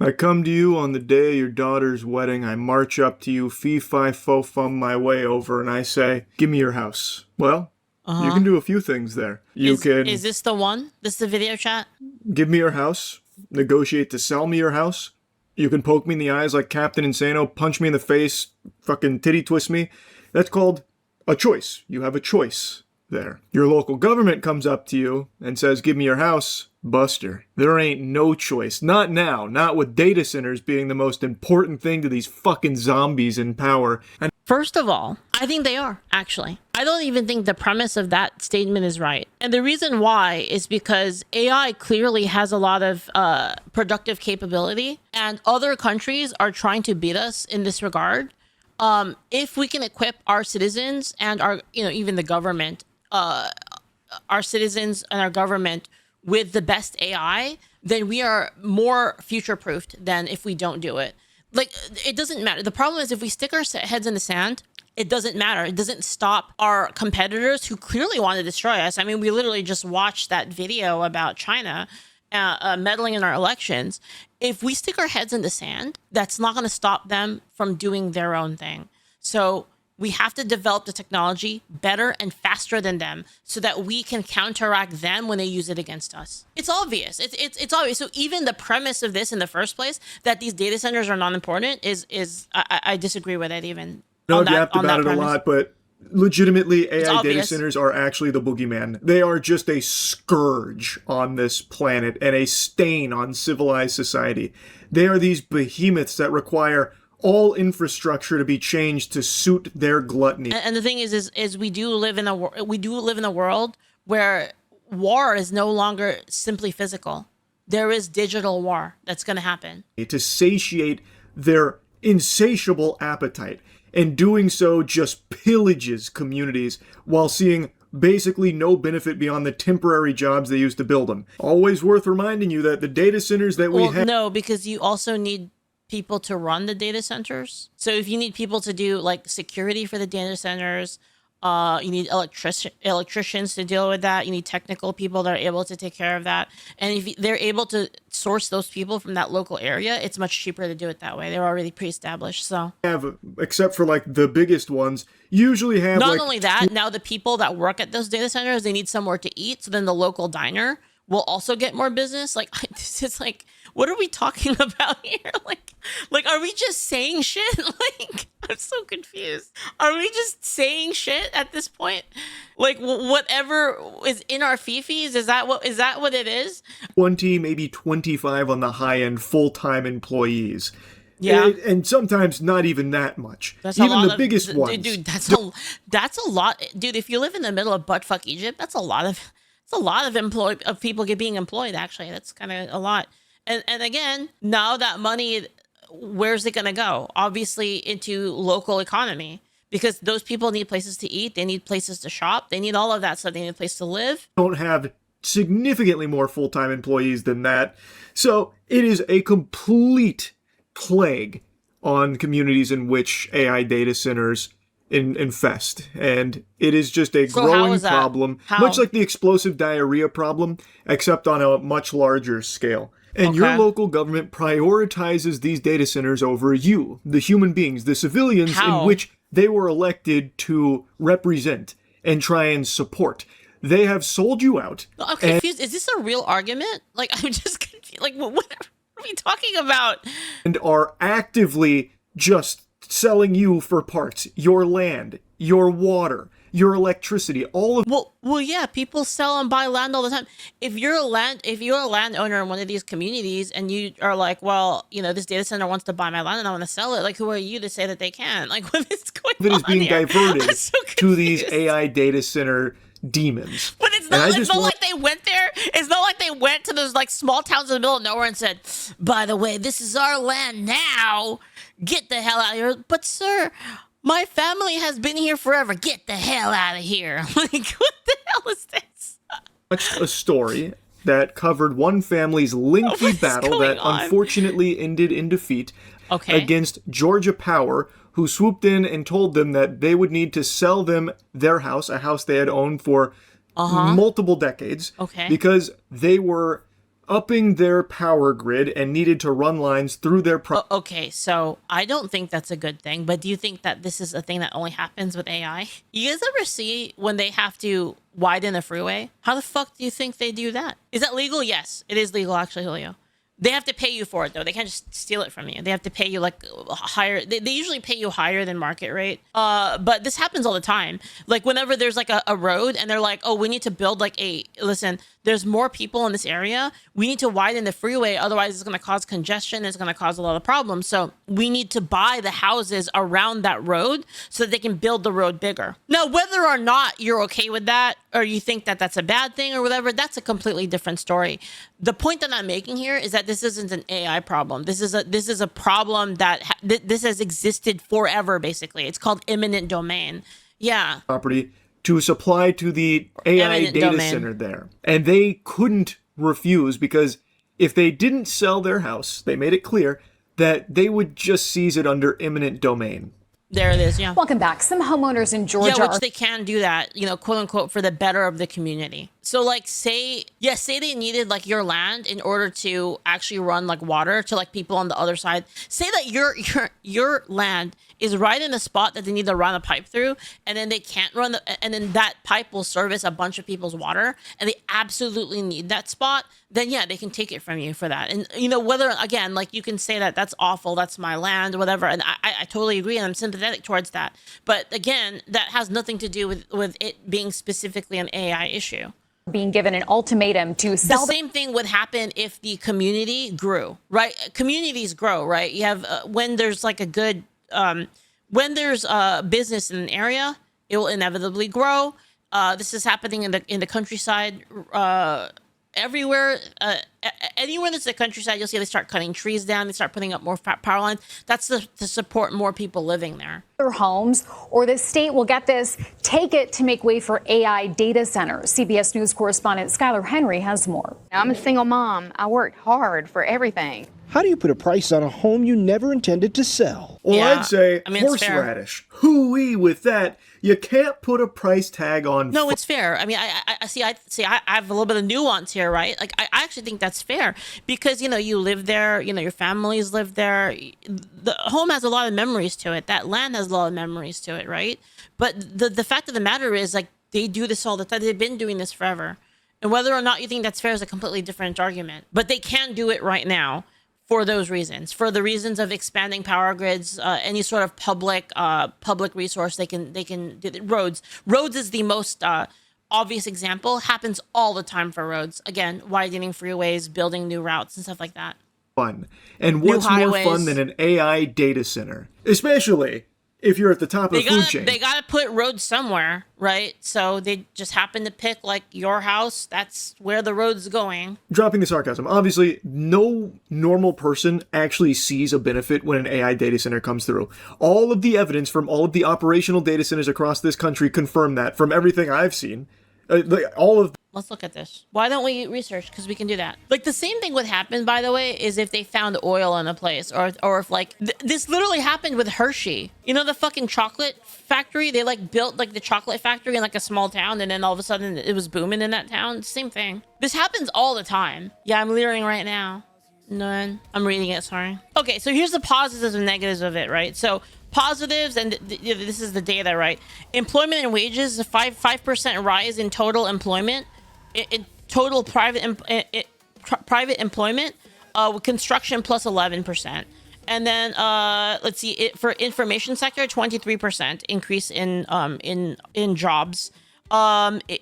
I come to you on the day of your daughter's wedding. I march up to you, fee-fi-fo-fum my way over, and I say, give me your house. Well, you can do a few things there. You can Is this the one? This is the video chat? give me your house, negotiate to sell me your house. You can poke me in the eyes like Captain Insano, punch me in the face, fucking titty twist me. That's called a choice. You have a choice there. Your local government comes up to you and says, give me your house. Buster, there ain't no choice. Not now. Not with data centers being the most important thing to these fucking zombies in power. And First of all, I think they are, actually. I don't even think the premise of that statement is right. And the reason why is because AI clearly has a lot of productive capability, and other countries are trying to beat us in this regard. If we can equip our citizens and our, even the government, our citizens and our government with the best AI, then we are more future-proofed than if we don't do it. Like, it doesn't matter. The problem is if we stick our heads in the sand, it doesn't matter. It doesn't stop our competitors who clearly want to destroy us. I mean, we literally just watched that video about China meddling in our elections. If we stick our heads in the sand, that's not going to stop them from doing their own thing. So we have to develop the technology better and faster than them so that we can counteract them when they use it against us. It's obvious. It's obvious. So even the premise of this in the first place, that these data centers are not important, I disagree with it even. I know I've yapped about it a lot, but legitimately AI data centers are actually the boogeyman. They are just a scourge on this planet and a stain on civilized society. They are these behemoths that require all infrastructure to be changed to suit their gluttony. And the thing is we do live in a world where war is no longer simply physical. There is digital war that's going to happen. To satiate their insatiable appetite, and doing so just pillages communities while seeing basically no benefit beyond the temporary jobs they used to build them. Always worth reminding you that the data centers that we have... No, because you also need people to run the data centers. So if you need people to do like security for the data centers, you need electricians to deal with that. You need technical people that are able to take care of that. And if they're able to source those people from that local area, it's much cheaper to do it that way. They're already pre-established. So except for like the biggest ones, usually have not only that, now the people that work at those data centers, they need somewhere to eat. So then the local diner will also get more business. Like, this is like, what are we talking about here? Like, are we just saying shit? Like, I'm so confused. Are we just saying shit at this point? Like, whatever is in our fifis, is that what it is? 20, maybe 25 on the high end full-time employees. Yeah, and sometimes not even that much. That's even the biggest ones. Dude, that's a lot. Dude, if you live in the middle of buttfuck Egypt, that's a lot of people being employed. Actually, that's kind of a lot. And again, now that money, where's it going to go? Obviously into local economy, because those people need places to eat. They need places to shop. They need all of that stuff. They need a place to live. Don't have significantly more full-time employees than that. So it is a complete plague on communities in which AI data centers infest, and it is just a growing problem, much like the explosive diarrhea problem, except on a much larger scale. And your local government prioritizes these data centers over you, the human beings, the civilians in which they were elected to represent and try and support. They have sold you out. I'm confused. Is this a real argument? Like, I'm just confused. Like, what are we talking about? And are actively just selling you for parts, your land, your water, your electricity, all of... Well, yeah, people sell and buy land all the time. If you're a landowner in one of these communities and you are like, well, this data center wants to buy my land and I want to sell it, like, who are you to say that they can? Like, what is going on? It is being here? diverted to these AI data center demons. But it's not like they went there. It's not like they went to those like small towns in the middle of nowhere and said, by the way, this is our land now. Get the hell out of here. But sir, my family has been here forever. Get the hell out of here. Like, what the hell is this? Watched a story that covered one family's lengthy battle that unfortunately ended in defeat against Georgia Power, who swooped in and told them that they would need to sell them their house, a house they had owned for multiple decades, because they were upping their power grid and needed to run lines through their Okay, so I don't think that's a good thing, but do you think that this is a thing that only happens with AI? You guys ever see when they have to widen a freeway? How the fuck do you think they do that? Is that legal? Yes, it is legal, actually, Julio. They have to pay you for it, though. They can't just steal it from you. They have to pay you like higher. They usually pay you higher than market rate. But this happens all the time. Like whenever there's like a road and they're like, oh, we need to build like listen, there's more people in this area. We need to widen the freeway. Otherwise, it's going to cause congestion. It's going to cause a lot of problems. So we need to buy the houses around that road so that they can build the road bigger. Now, whether or not you're okay with that or you think that that's a bad thing or whatever, that's a completely different story. The point that I'm making here is that this isn't an AI problem. This is a problem that this has existed forever, basically. It's called eminent domain. Yeah. Property to supply to the AI Eminent data domain. center there. And they couldn't refuse because if they didn't sell their house, they made it clear that they would just seize it under eminent domain. There it is, yeah. Welcome back. Some homeowners in Georgia Yeah, which they can do that, quote unquote, for the better of the community. So like say they needed like your land in order to actually run like water to like people on the other side. Say that your land is right in a spot that they need to run a pipe through, and then they can't and then that pipe will service a bunch of people's water, and they absolutely need that spot. Then yeah, they can take it from you for that. And whether again, like you can say that that's awful, that's my land, whatever. And I totally agree, and I'm sympathetic towards that. But again, that has nothing to do with it being specifically an AI issue. Being given an ultimatum to sell. The same thing would happen if the community grew, right? Communities grow, right? You have when there's like a good when there's a business in an area, it will inevitably grow. This is happening in the countryside everywhere. Anywhere that's the countryside, you'll see they start cutting trees down. They start putting up more power lines. That's to support more people living there. Their homes, or the state will get this, take it to make way for AI data centers. CBS News correspondent Skylar Henry has more. I'm a single mom. I worked hard for everything. How do you put a price on a home you never intended to sell? Well, Yeah, I'd say I mean, it's fair. horseradish. Hooey with that. You can't put a price tag on. No, it's fair. I mean, I have a little bit of nuance here, right? Like, I actually think that's fair because, you live there, your families live there. The home has a lot of memories to it. That land has a lot of memories to it, right? But the fact of the matter is, like, they do this all the time. They've been doing this forever. And whether or not you think that's fair is a completely different argument. But they can do it right now for those reasons, for the reasons of expanding power grids, any sort of public resource. They can do roads. Roads is the most obvious example. Happens all the time for roads. Again, widening freeways, building new routes and stuff like that. Fun. And what's more highways. fun than an AI data center? Especially if you're at the top of the food chain. They gotta put roads somewhere, right? So they just happen to pick like your house. That's where the road's going. Dropping the sarcasm. Obviously, no normal person actually sees a benefit when an AI data center comes through. All of the evidence from all of the operational data centers across this country confirm that from everything I've seen. All of Let's look at this. Why don't we research? Because we can do that. Like the same thing would happen, by the way, is if they found oil in a place, or if like this literally happened with Hershey. The fucking chocolate factory. They like built like the chocolate factory in like a small town, and then all of a sudden it was booming in that town. Same thing. This happens all the time. Yeah, I'm leering right now. None. I'm reading it. Sorry. Okay, so here's the positives and negatives of it, right? So positives, and this is the data, right? Employment and wages, a 5% rise in total employment. In total private employment, with construction plus 11%, and then let's see, for information sector, 23% increase in jobs,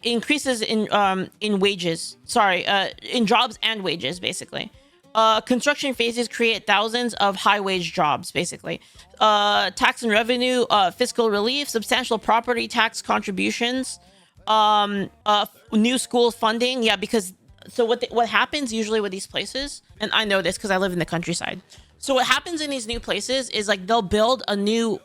increases in wages. Sorry, in jobs and wages, basically. Construction phases create thousands of high wage jobs, basically. Tax and revenue, fiscal relief, substantial property tax contributions. New school funding, yeah, because so what happens usually with these places, and I know this because I live in the countryside. So what happens in these new places is like they'll build a new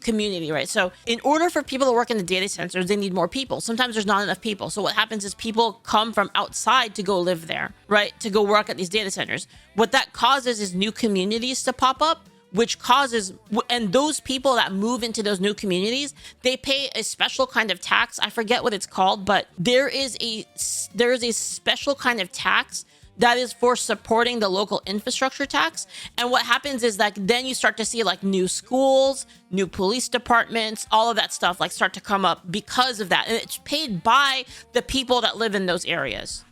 community, right? So in order for people to work in the data centers, they need more people. Sometimes there's not enough people. So what happens is people come from outside to go live there, right? To go work at these data centers. What that causes is new communities to pop up, which causes, and those people that move into those new communities, they pay a special kind of tax. I forget what it's called, but there is a special kind of tax that is for supporting the local infrastructure tax. And what happens is that then you start to see like new schools, new police departments, all of that stuff like start to come up because of that. And it's paid by the people that live in those areas.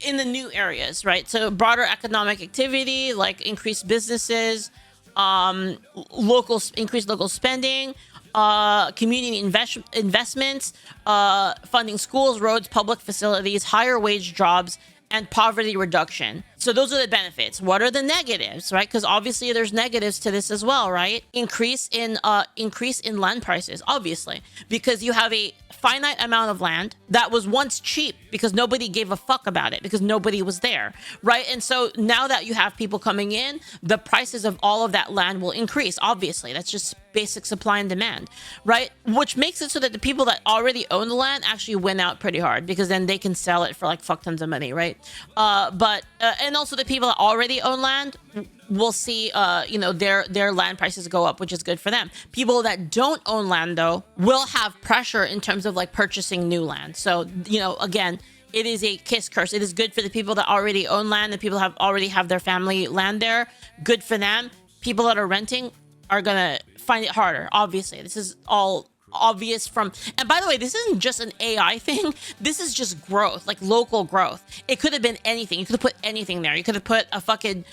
In the new areas, right? So broader economic activity, like increased businesses, increased local spending, community investments, funding schools, roads, public facilities, higher wage jobs, and poverty reduction. So those are the benefits. What are the negatives, right? Because obviously there's negatives to this as well, right? Increase in land prices, obviously, because you have a finite amount of land that was once cheap because nobody gave a fuck about it because nobody was there, right? And so now that you have people coming in, the prices of all of that land will increase. Obviously, that's just basic supply and demand, right? Which makes it so that the people that already own the land actually win out pretty hard because then they can sell it for like fuck tons of money, right? And also the people that already own land will see, their land prices go up, which is good for them. People that don't own land, though, will have pressure in terms of like purchasing new land. So, again, it is a kiss curse. It is good for the people that already own land and people already have their family land there. Good for them. People that are renting are gonna find it harder. Obviously, this is all obvious from, and by the way, this isn't just an AI thing. This is just growth, like local growth. It could have been anything. You could have put anything there. You could have put a fucking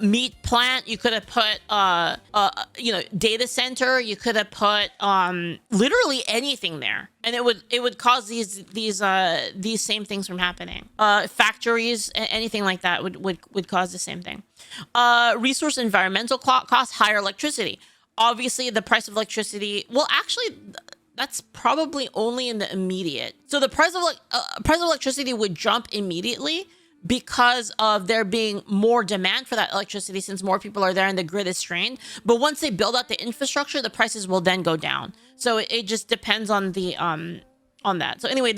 meat plant. You could have put data center. You could have put literally anything there, and it would cause these same things from happening. Factories, anything like that would cause the same thing. Resource environmental costs, higher electricity. Obviously, the price of electricity, well, actually, that's probably only in the immediate. So the price of electricity would jump immediately because of there being more demand for that electricity since more people are there and the grid is strained. But once they build out the infrastructure, the prices will then go down. So it just depends on the on that. So anyway,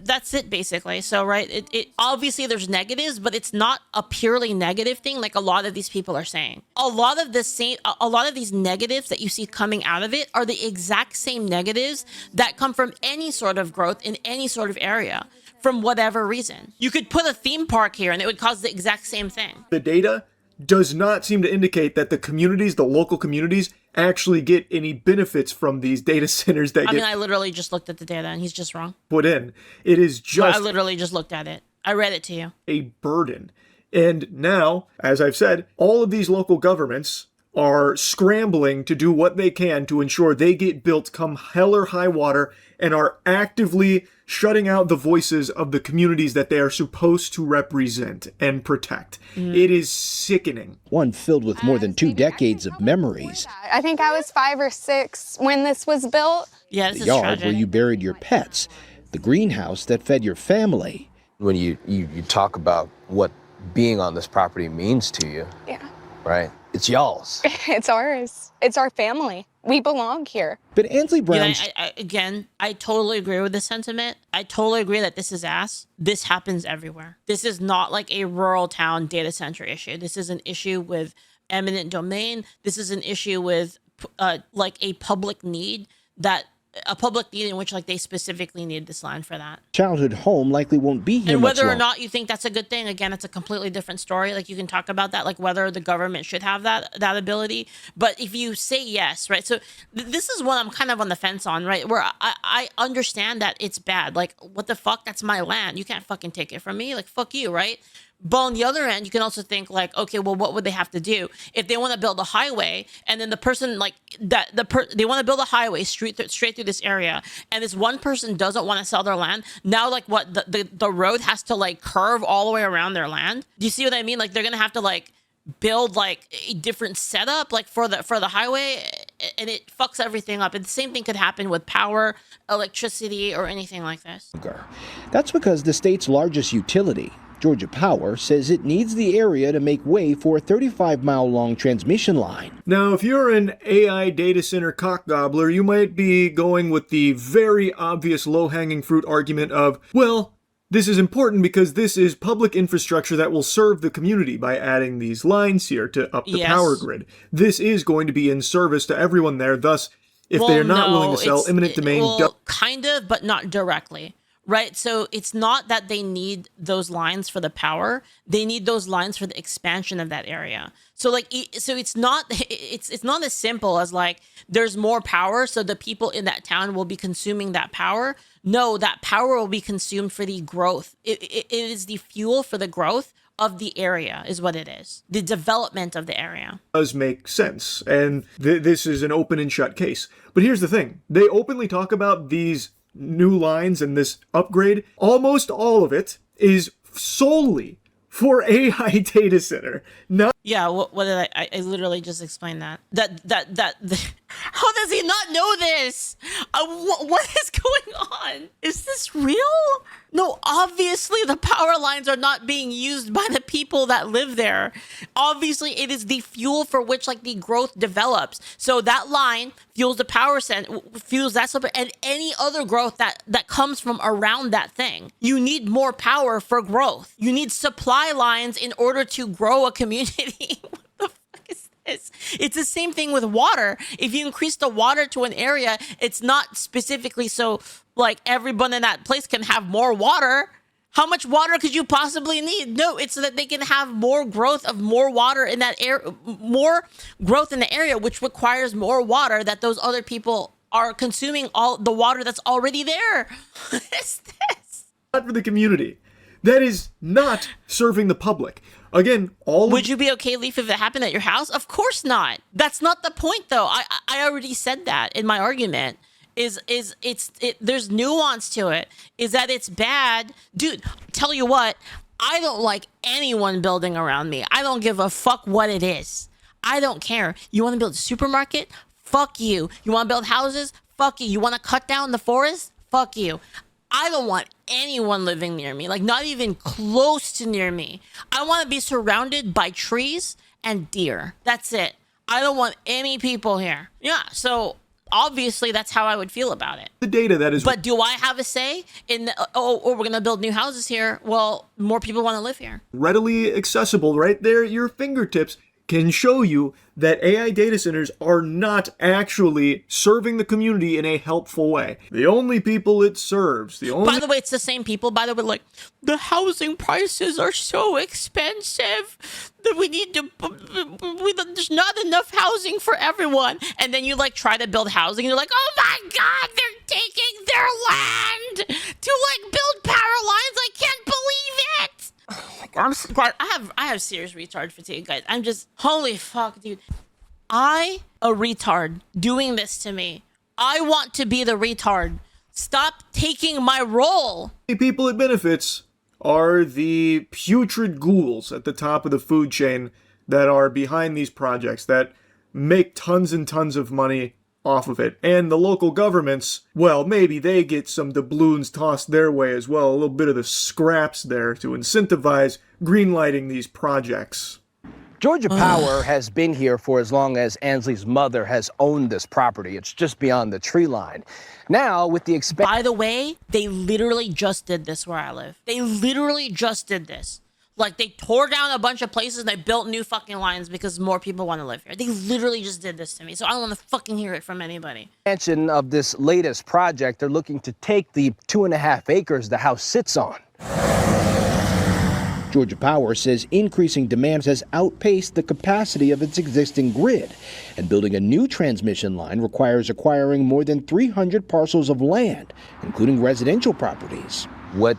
that's it basically. So right, it obviously there's negatives, but it's not a purely negative thing like a lot of these people are saying. A lot of these negatives that you see coming out of it are the exact same negatives that come from any sort of growth in any sort of area from whatever reason. You could put a theme park here and it would cause the exact same thing. The data does not seem to indicate that the local communities, actually get any benefits from these data centers that I literally just looked at the data and he's just wrong. Put in. It is just... I literally just looked at it. I read it to you. A burden. And now, as I've said, all of these local governments are scrambling to do what they can to ensure they get built come hell or high water and are actively shutting out the voices of the communities that they are supposed to represent and protect. It is sickening. One filled with more than 2 decades of memories. I think I was 5 or 6 when this was built. Yeah, this The is yard tragic. where you buried your pets. The greenhouse that fed your family. When you talk about what being on this property means to you, Yeah. right? It's y'all's. It's ours. It's our family. We belong here. But Ansley Brown... I totally agree with the sentiment. I totally agree that this is ass. This happens everywhere. This is not like a rural town data center issue. This is an issue with eminent domain. This is an issue with like a public need in which like they specifically need this land for that. childhood home likely won't be here And much whether or longer. not you think that's a good thing, again, it's a completely different story. Like you can talk about that, like whether the government should have that ability. But if you say yes, right? So this is what I'm kind of on the fence on, right? Where I understand that it's bad. Like, what the fuck? That's my land. You can't fucking take it from me. Like, fuck you, right? But on the other end, you can also think like, okay, well, what would they have to do if they want to build a highway, and then the person like that they want to build a highway straight through this area, and this one person doesn't want to sell their land. Now, like, what the road has to like curve all the way around their land. Do you see what I mean? Like, they're gonna have to like build like a different setup like for the highway, and it fucks everything up. And the same thing could happen with power, electricity, or anything like this. That's because the state's largest utility, Georgia Power, says it needs the area to make way for a 35-mile-long transmission line. Now, if you're an AI data center cockgobbler, you might be going with the very obvious low-hanging fruit argument of, well, this is important because this is public infrastructure that will serve the community by adding these lines here to up the power grid. This is going to be in service to everyone there, thus, if they're not willing to sell, eminent domain... kind of, but not directly. right? So it's not that they need those lines for the power. They need those lines for the expansion of that area. So like, so it's not as simple as like there's more power, so the people in that town will be consuming that power. No, that power will be consumed for the growth. It is the fuel for the growth of the area is what it is. The development of the area. Does make sense. And this is an open and shut case. But here's the thing. They openly talk about these new lines and this upgrade. Almost all of it is solely for AI data center. Not Yeah, what did I literally just explained that. How does he not know this? What is going on? Is this real? No, obviously the power lines are not being used by the people that live there. Obviously it is the fuel for which like the growth develops. So that line fuels the power fuels that stuff, and any other growth that comes from around that thing. You need more power for growth. You need supply lines in order to grow a community. What the fuck is this? It's the same thing with water. If you increase the water to an area, it's not specifically so like everyone in that place can have more water. How much water could you possibly need? No, it's so that they can have more growth of more water in that area, more growth in the area, which requires more water that those other people are consuming all the water that's already there. What is this? for the community. That is not serving the public. Again, Would you be okay, Leaf, if it happened at your house? Of course not. That's not the point, though. I already said that in my argument. There's nuance to it. Is that it's bad, dude? Tell you what, I don't like anyone building around me. I don't give a fuck what it is. I don't care. You want to build a supermarket? Fuck you. You want to build houses? Fuck you. You want to cut down the forest? Fuck you. I don't want anyone living near me, like not even close to near me. I want to be surrounded by trees and deer. That's it. I don't want any people here. Yeah, so obviously that's how I would feel about it. The data that is... But do I have a say in, we're going to build new houses here? Well, more people want to live here. Readily accessible right there at your fingertips can show you that AI data centers are not actually serving the community in a helpful way. The only people it serves, By the way, it's the same people, by the way, like, the housing prices are so expensive that we need to, there's not enough housing for everyone. And then you, like, try to build housing, and you're like, oh my God, they're taking their land to, like, build power lines. I can't believe it. Oh my God, I have serious retard fatigue, guys. I'm just, holy fuck, dude. A retard doing this to me. I want to be the retard. Stop taking my role. The people it benefits are the putrid ghouls at the top of the food chain that are behind these projects that make tons and tons of money off of it. And the local governments, well, maybe they get some doubloons tossed their way as well, a little bit of the scraps there to incentivize greenlighting these projects. Georgia Power has been here for as long as Ansley's mother has owned this property. It's just beyond the tree line. Now, with the By the way, they literally just did this where I live. They literally just did this. Like, they tore down a bunch of places and they built new fucking lines because more people want to live here. They literally just did this to me, so I don't want to fucking hear it from anybody. Expansion of this latest project, they're looking to take the 2.5 acres the house sits on. Georgia Power says increasing demand has outpaced the capacity of its existing grid, and building a new transmission line requires acquiring more than 300 parcels of land, including residential properties. What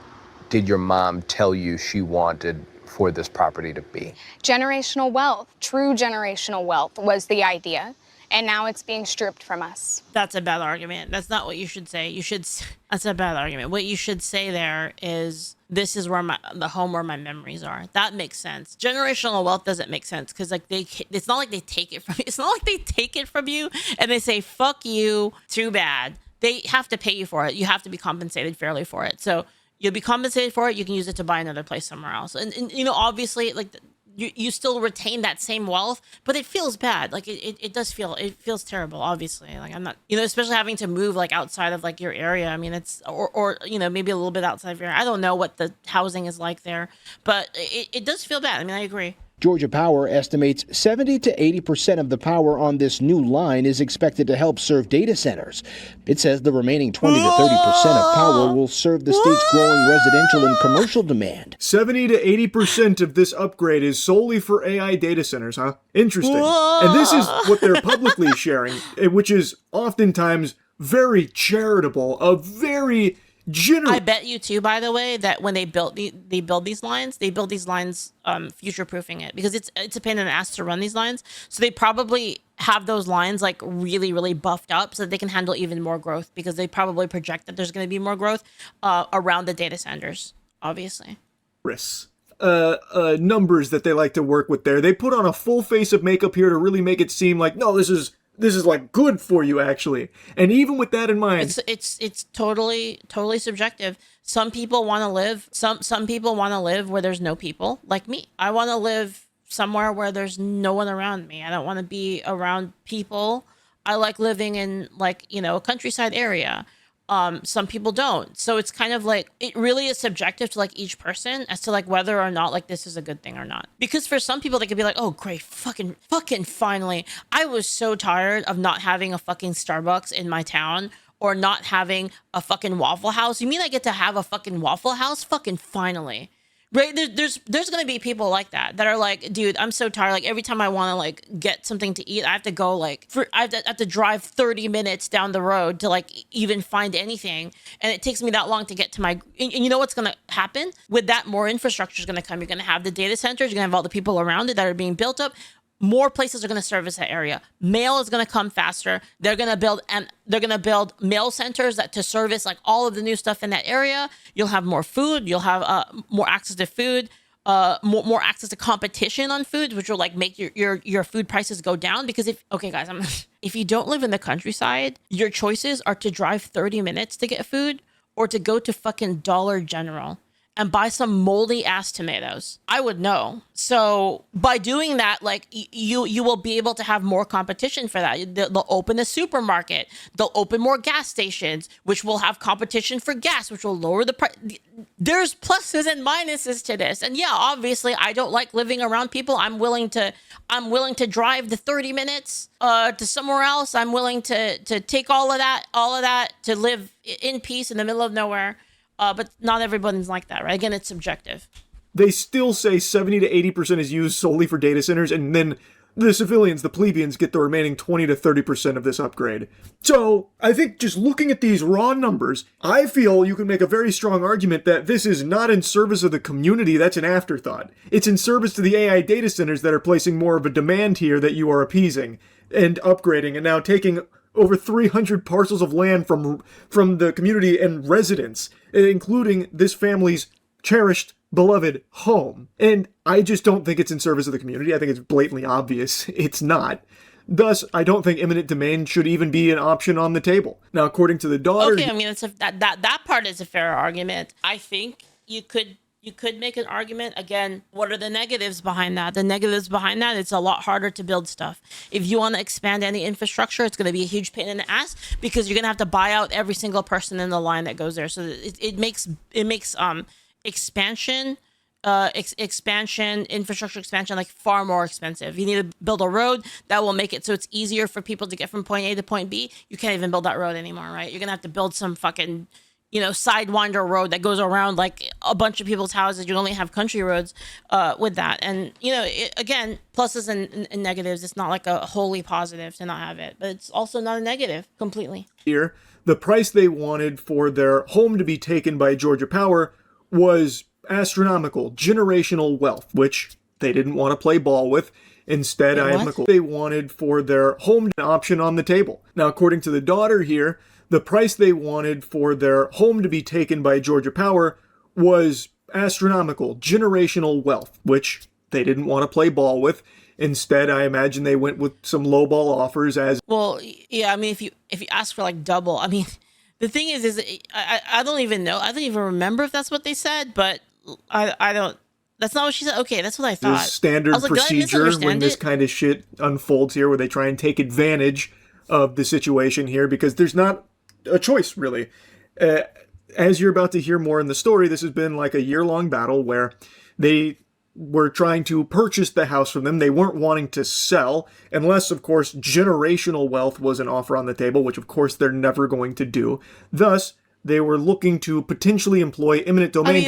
did your mom tell you she wanted for this property to be? Generational wealth, true generational wealth was the idea. And now it's being stripped from us. That's a bad argument. That's not what you should say. That's a bad argument. What you should say there is, this is where the home where my memories are. That makes sense. Generational wealth doesn't make sense because like it's not like they take it from you. It's not like they take it from you and they say, fuck you, too bad. They have to pay you for it. You have to be compensated fairly for it. So you'll be compensated for it. You can use it to buy another place somewhere else. And you know, obviously, like, you still retain that same wealth, but it feels bad. Like it feels terrible, obviously. Like I'm not, you know, especially having to move like outside of like your area. I mean, it's, or you know, maybe a little bit outside of your area. I don't know what the housing is like there, but it does feel bad. I mean, I agree. Georgia Power estimates 70 to 80% of the power on this new line is expected to help serve data centers. It says the remaining 20 to 30% of power will serve the state's growing residential and commercial demand. 70 to 80% of this upgrade is solely for AI data centers, huh? Interesting. And this is what they're publicly sharing, which is oftentimes very charitable, a very generous. I bet you too, by the way, that when they build these lines future proofing it, because it's a pain in the ass to run these lines. So they probably have those lines like really, really buffed up so that they can handle even more growth, because they probably project that there's going to be more growth around the data centers, obviously. Numbers that they like to work with there. They put on a full face of makeup here to really make it seem like, no, this is like good for you, actually. And even with that in mind, it's totally subjective. Some people want to live. Some people want to live where there's no people, like me. I want to live somewhere where there's no one around me. I don't want to be around people. I like living in, like, a countryside area. Some people don't. So it's kind of like, it really is subjective to like each person as to like whether or not like this is a good thing or not. Because for some people, they could be like, oh great, fucking finally. I was so tired of not having a fucking Starbucks in my town, or not having a fucking Waffle House. You mean I get to have a fucking Waffle House? Fucking finally. Right? There's going to be people like that are like, dude, I'm so tired. Like every time I want to like get something to eat, I have to go like, I have to drive 30 minutes down the road to like even find anything. And it takes me that long to get to my, and you know what's going to happen with that? More infrastructure is going to come. You're going to have the data centers. You're going to have all the people around it that are being built up. More places are going to service that area. Mail is going to come faster. They're going to build mail centers to service like all of the new stuff in that area. You'll have more food. You'll have more access to food, more access to competition on food, which will like make your food prices go down. Because if you don't live in the countryside, your choices are to drive 30 minutes to get food, or to go to fucking Dollar General and buy some moldy ass tomatoes. I would know. So by doing that, like you will be able to have more competition for that. They'll open a supermarket. They'll open more gas stations, which will have competition for gas, which will lower the price. There's pluses and minuses to this. And yeah, obviously I don't like living around people. I'm willing to drive the 30 minutes to somewhere else. I'm willing to take all of that to live in peace in the middle of nowhere. But not everybody's like that, right? Again, it's subjective. They still say 70 to 80% is used solely for data centers, and then the civilians, the plebeians, get the remaining 20 to 30% of this upgrade. So, I think just looking at these raw numbers, I feel you can make a very strong argument that this is not in service of the community. That's an afterthought. It's in service to the AI data centers that are placing more of a demand here that you are appeasing and upgrading, and now taking over 300 parcels of land from the community and residents, including this family's cherished, beloved home. And I just don't think it's in service of the community. I think it's blatantly obvious it's not. Thus, I don't think eminent domain should even be an option on the table. Now, according to the daughter... Okay, I mean, that part is a fair argument. I think you could make an argument. Again, what are the negatives behind that? The negatives behind that, it's a lot harder to build stuff. If you want to expand any infrastructure, it's going to be a huge pain in the ass, because you're going to have to buy out every single person in the line that goes there. So it makes expansion, infrastructure expansion, like far more expensive. You need to build a road that will make it so it's easier for people to get from point A to point B. You can't even build that road anymore, right? You're going to have to build some fucking sidewinder road that goes around like a bunch of people's houses. You only have country roads with that. And, again, pluses and negatives. It's not like a wholly positive to not have it, but it's also not a negative completely. Here, the price they wanted for their home to be taken by Georgia Power was astronomical, generational wealth, which they didn't want to play ball with. Instead, they wanted for their home option on the table. Now, according to the daughter here, the price they wanted for their home to be taken by Georgia Power was astronomical, generational wealth, which they didn't want to play ball with. Instead, I imagine they went with some lowball offers as... Well, yeah, I mean, if you ask for like double, I mean, the thing is I don't even know. I don't even remember if that's what they said, but I don't... That's not what she said. Okay, that's what I thought. There's standard procedure when this kind of shit unfolds here, where they try and take advantage of the situation here, because there's not a choice, really. As you're about to hear more in the story, this has been like a year-long battle where they were trying to purchase the house from them. They weren't wanting to sell, unless, of course, generational wealth was an offer on the table, which, of course, they're never going to do. Thus, they were looking to potentially employ eminent domain.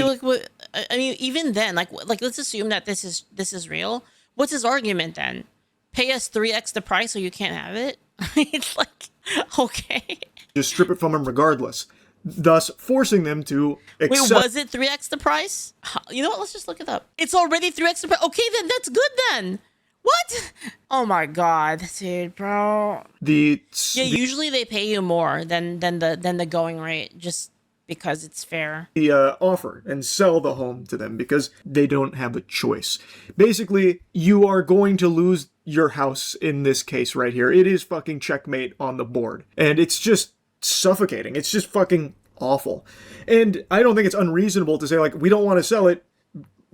I mean, even then, like let's assume that this is real. What's his argument then? Pay us 3x the price so you can't have it? It's like, okay. Just strip it from them regardless, thus forcing them to accept. Wait, was it 3x the price? You know what? Let's just look it up. It's already 3x the price. Okay, then that's good then. What? Oh my god, dude, bro. Usually they pay you more than the going rate, just because it's fair. The offer and sell the home to them because they don't have a choice. Basically, you are going to lose your house in this case right here. It is fucking checkmate on the board, and it's just suffocating. It's just fucking awful. And I don't think it's unreasonable to say, like, we don't want to sell it.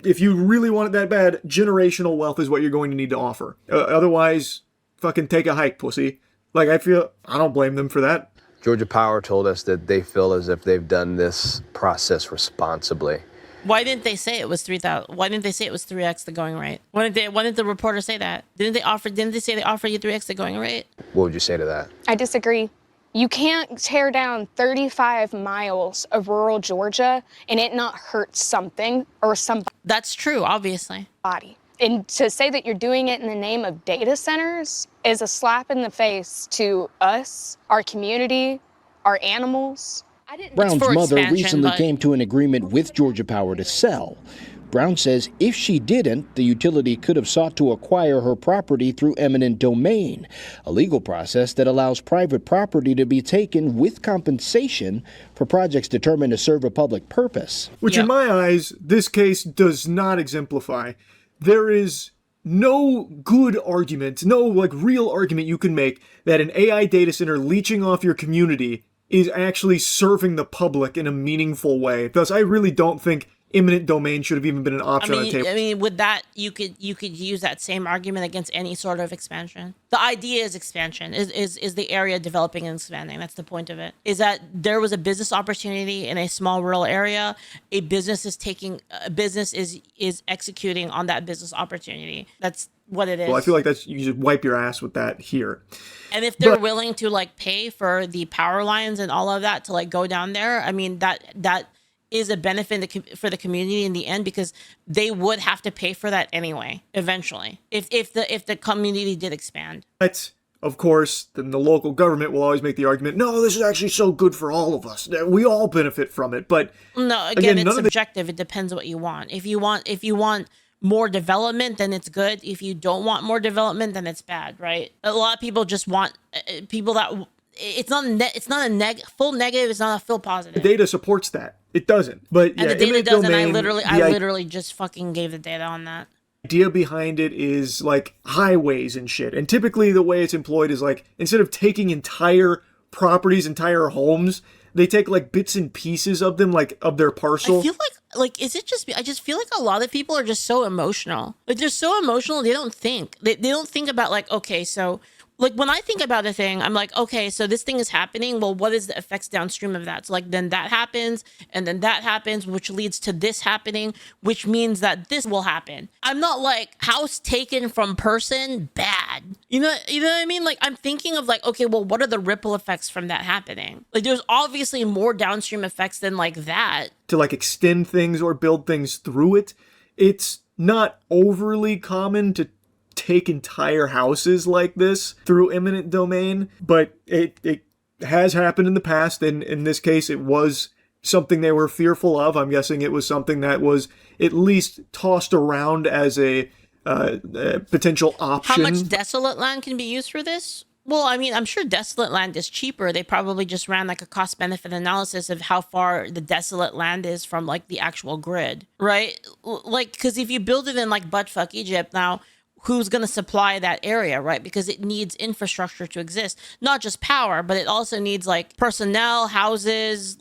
If you really want it that bad, generational wealth is what you're going to need to offer. Otherwise, fucking take a hike, pussy. Like, I don't blame them for that. Georgia Power told us that they feel as if they've done this process responsibly. Why didn't they say it was 3,000? Why didn't they say it was 3x the going rate? Why didn't the reporter say that? Didn't they say they offer you 3x the going rate? What would you say to that? I disagree. You can't tear down 35 miles of rural Georgia and it not hurt something or somebody. That's true, obviously. And to say that you're doing it in the name of data centers is a slap in the face to us, our community, our animals. Brown's mother recently came to an agreement with Georgia Power to sell. Brown says if she didn't, the utility could have sought to acquire her property through eminent domain, a legal process that allows private property to be taken with compensation for projects determined to serve a public purpose. Which, in my eyes, this case does not exemplify. There is no good argument, no real argument you can make that an AI data center leeching off your community is actually serving the public in a meaningful way. Thus, I really don't think eminent domain should have even been an option on the table. I mean, with that, you could use that same argument against any sort of expansion. The idea is expansion, is the area developing and expanding. That's the point of it. Is that there was a business opportunity in a small rural area. A business is executing on that business opportunity. That's what it is. Well, I feel like you should wipe your ass with that here. And if they're willing to pay for the power lines and all of that to go down there, I mean that is a benefit for the community in the end, because they would have to pay for that anyway eventually if the community did expand. But of course, then the local government will always make the argument, no, this is actually so good for all of us. We all benefit from it. But no, again it's subjective. It depends what you want. If you want more development, then it's good. If you don't want more development, then it's bad, right? A lot of people just want people that it's not a full negative. It's not a full positive. The data supports that. It doesn't. But yeah, and the data doesn't. Domain, I literally just fucking gave the data on that. Idea behind it is highways and shit. And typically the way it's employed is instead of taking entire properties, entire homes, they take bits and pieces of them, of their parcel. I feel is it just me? I just feel like a lot of people are just so emotional. They're so emotional. They don't think. They don't think about okay, so when I think about a thing, I'm okay, so this thing is happening. Well, what is the effects downstream of that? So then that happens, and then that happens, which leads to this happening, which means that this will happen. I'm not house taken from person bad. You know what I mean? I'm thinking of okay, well, what are the ripple effects from that happening? There's obviously more downstream effects than that. To extend things or build things through it. It's not overly common to take entire houses like this through eminent domain, but it has happened in the past, and in this case it was something they were fearful of. I'm guessing it was something that was at least tossed around as a potential option. How much desolate land can be used for this? Well, I mean, I'm sure desolate land is cheaper. They probably just ran a cost-benefit analysis of how far the desolate land is from the actual grid, right? Because if you build it in buttfuck Egypt now, who's going to supply that area, right? Because it needs infrastructure to exist, not just power, but it also needs personnel, houses,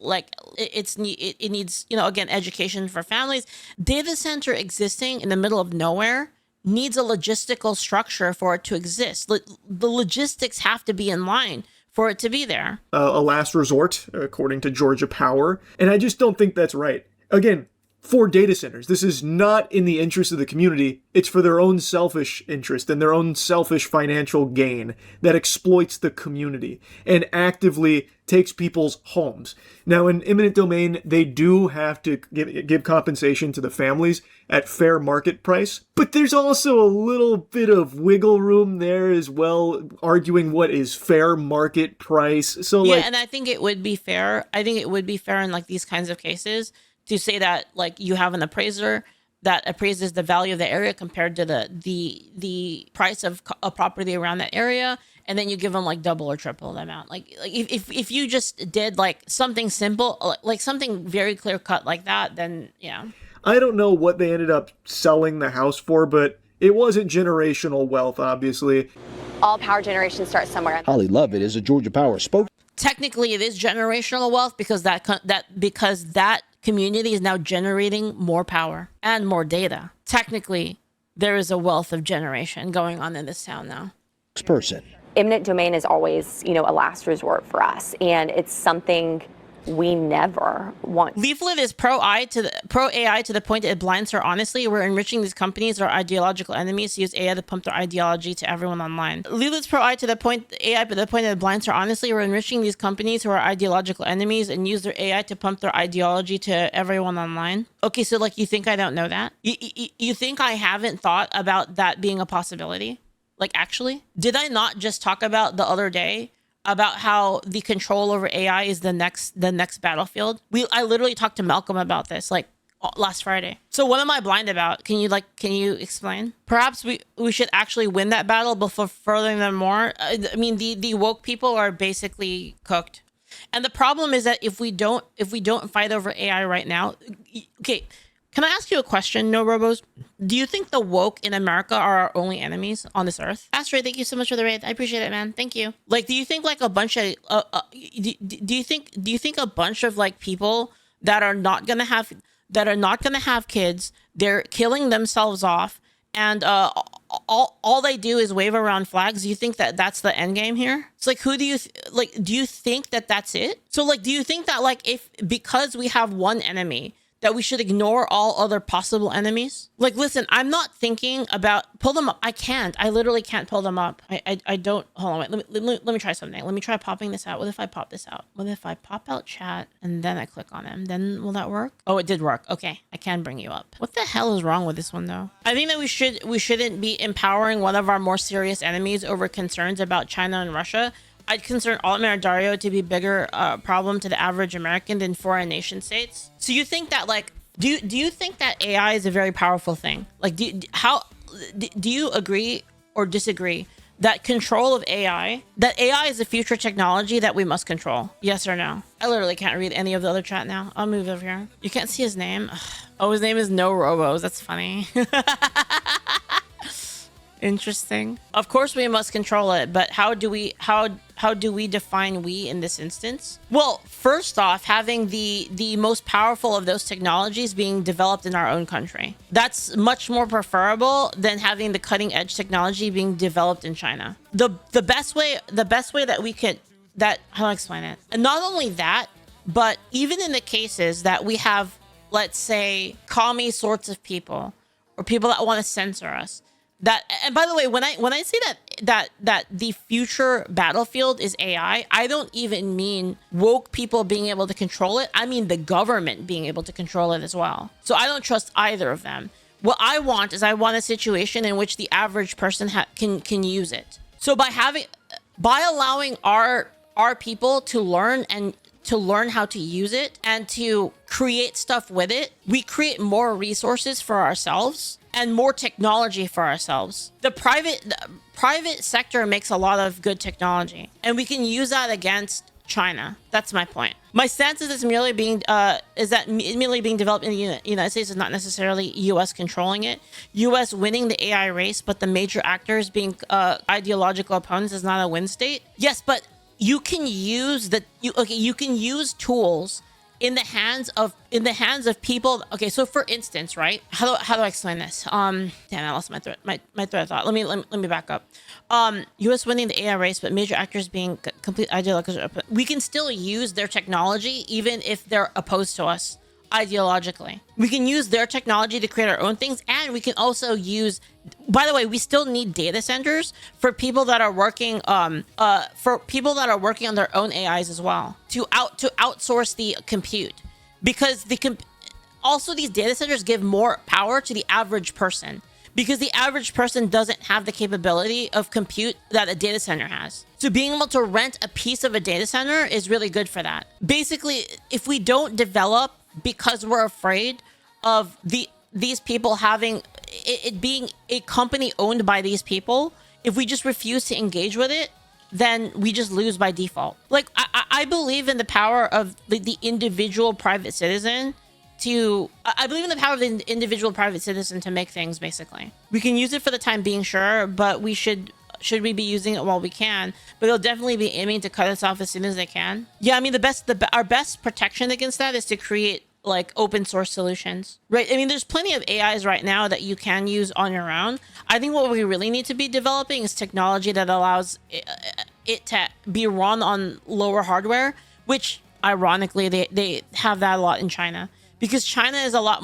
it needs, again, education for families. Data center existing in the middle of nowhere needs a logistical structure for it to exist. The logistics have to be in line for it to be there. A last resort, according to Georgia Power. And I just don't think that's right. Again, for data centers. This is not in the interest of the community. It's for their own selfish interest and their own selfish financial gain that exploits the community and actively takes people's homes. Now, in eminent domain, they do have to give compensation to the families at fair market price, but there's also a little bit of wiggle room there as well, arguing what is fair market price. So yeah, and I think it would be fair. I think it would be fair in like these kinds of cases to say that like you have an appraiser that appraises the value of the area compared to the price of a property around that area, and then you give them like double or triple the amount. Like if you just did like something simple, like something very clear cut like that, then yeah. I don't know what they ended up selling the house for, but it wasn't generational wealth, obviously. All power generation starts somewhere. Holly Lovett is a Georgia Power spokesperson. Technically, it is generational wealth because that community is now generating more power and more data. Technically, there is a wealth of generation going on in this town now. Eminent domain is always, a last resort for us, and it's something we never want. Leaflit is pro AI to the point that it blinds her honestly. We're enriching these companies or ideological enemies to use AI to pump their ideology to everyone online. Leaflit's pro AI to the point that it blinds her honestly. We're enriching these companies who are ideological enemies and use their AI to pump their ideology to everyone online. Okay, so like you think I don't know that? You think I haven't thought about that being a possibility? Like actually? Did I not just talk about the other day about how the control over AI is the next battlefield? I literally talked to Malcolm about this like last Friday. So what am I blind about? Can you explain? Perhaps we should actually win that battle before furthering them more. I mean, the woke people are basically cooked. And the problem is that if we don't fight over AI right now, okay, can I ask you a question, No Robos? Do you think the woke in America are our only enemies on this earth? Astrid, thank you so much for the raid. I appreciate it, man. Thank you. Like, do you think like a bunch of do you think a bunch of like people that are not gonna have kids, they're killing themselves off, and all they do is wave around flags? Do you think that that's the end game here? It's like, who do you do you think that that's it? So like, do you think that like because we have one enemy, that we should ignore all other possible enemies? Like, listen, I'm not thinking about pull them up. I literally can't pull them up. I don't. Hold on, wait. Let me try something. Let me try popping this out. What if I pop this out? What if I pop out chat and then I click on him? Then will that work? Oh, it did work. Okay, I can bring you up. What the hell is wrong with this one though? I think that we shouldn't be empowering one of our more serious enemies over concerns about China and Russia. I'd consider Altman or Dario to be a bigger problem to the average American than foreign nation states. So you think that like, do you think that AI is a very powerful thing? Like, do you agree or disagree that control of AI is a future technology that we must control? Yes or no? I literally can't read any of the other chat now. I'll move over here. You can't see his name. Oh, his name is No Robos. That's funny. Interesting. Of course we must control it, but how do we define we in this instance? Well, first off, having the most powerful of those technologies being developed in our own country. That's much more preferable than having the cutting edge technology being developed in China. The best way that we could how do I explain it? And not only that, but even in the cases that we have, let's say, commie sorts of people or people that want to censor us. That, and by the way, when I say that the future battlefield is AI, I don't even mean woke people being able to control it. I mean the government being able to control it as well. So I don't trust either of them. What I want is a situation in which the average person can use it. So by allowing our people to learn how to use it and to create stuff with it, we create more resources for ourselves and more technology for ourselves. The private sector makes a lot of good technology, and we can use that against China. That's my point. My stance is that merely being developed in the United States is not necessarily U.S. controlling it. U.S. winning the AI race, but the major actors being ideological opponents is not a win state. Yes, but you can use you can use tools in the hands of people. Okay, so for instance, right? How do I explain this? Damn, I lost my thread of thought. Let me back up. U.S. winning the AI race, but major actors being complete ideological. We can still use their technology even if they're opposed to us. ideologically. We can use their technology to create our own things, and we can also use, by the way, we still need data centers for people that are working on their own AIs as well, to outsource the compute, because also these data centers give more power to the average person, because the average person doesn't have the capability of compute that a data center has. So being able to rent a piece of a data center is really good for that. Basically, if we don't develop because we're afraid of these people having it being a company owned by these people, if we just refuse to engage with it, then we just lose by default. Like, I believe in the power of the individual private citizen I believe in the power of the individual private citizen to make things, basically. We can use it for the time being, sure, but we should we be using it while we can? But they'll definitely be aiming to cut us off as soon as they can. Yeah, I mean, our best protection against that is to create like open source solutions, right? I mean, there's plenty of AIs right now that you can use on your own. I think what we really need to be developing is technology that allows it to be run on lower hardware, which ironically they have that a lot in China. Because China is a lot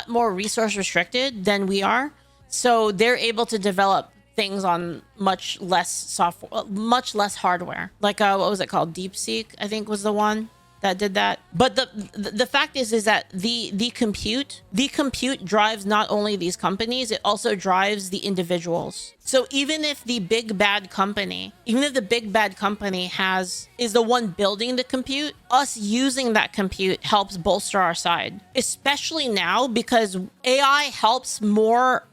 more resource restricted than we are. So they're able to develop things on much less hardware. Like what was it called? DeepSeek, I think, was the one that did that. But the fact is that the compute drives not only these companies, it also drives the individuals. So even if the big bad company is the one building the compute, us using that compute helps bolster our side, especially now because AI helps more.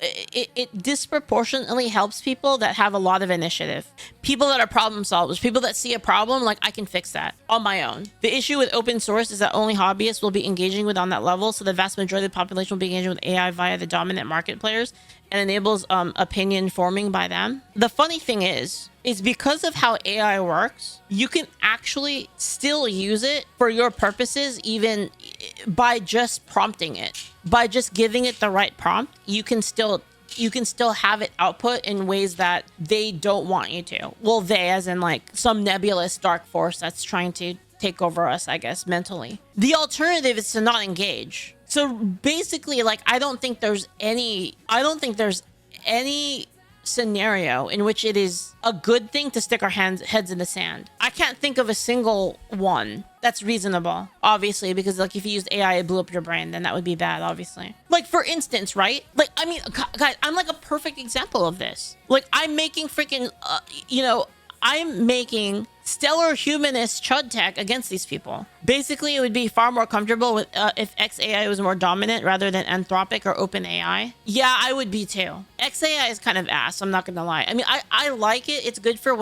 It disproportionately helps people that have a lot of initiative, people that are problem solvers, people that see a problem like, I can fix that on my own. The issue with open source is that only hobbyists will be engaging with on that level, so the vast majority of the population will be engaging with AI via the dominant market players, and enables opinion forming by them. The funny thing is because of how AI works, you can actually still use it for your purposes, even by just prompting it. By just giving it the right prompt, you can still have it output in ways that they don't want you to. Well, they as in like some nebulous dark force that's trying to take over us, I guess, mentally. The alternative is to not engage. So basically, like, I don't think there's any scenario in which it is a good thing to stick our heads in the sand. I can't think of a single one that's reasonable, obviously, because like if you used AI, it blew up your brain, then that would be bad, obviously. Like, for instance, right? Like, I mean, guys, I'm like a perfect example of this. Like, I'm making freaking, I'm making stellar humanist chud tech against these people. Basically, it would be far more comfortable with if XAI was more dominant rather than Anthropic or OpenAI. Yeah, I would be too. XAI is kind of ass, I'm not gonna lie. I mean, I like it. It's good for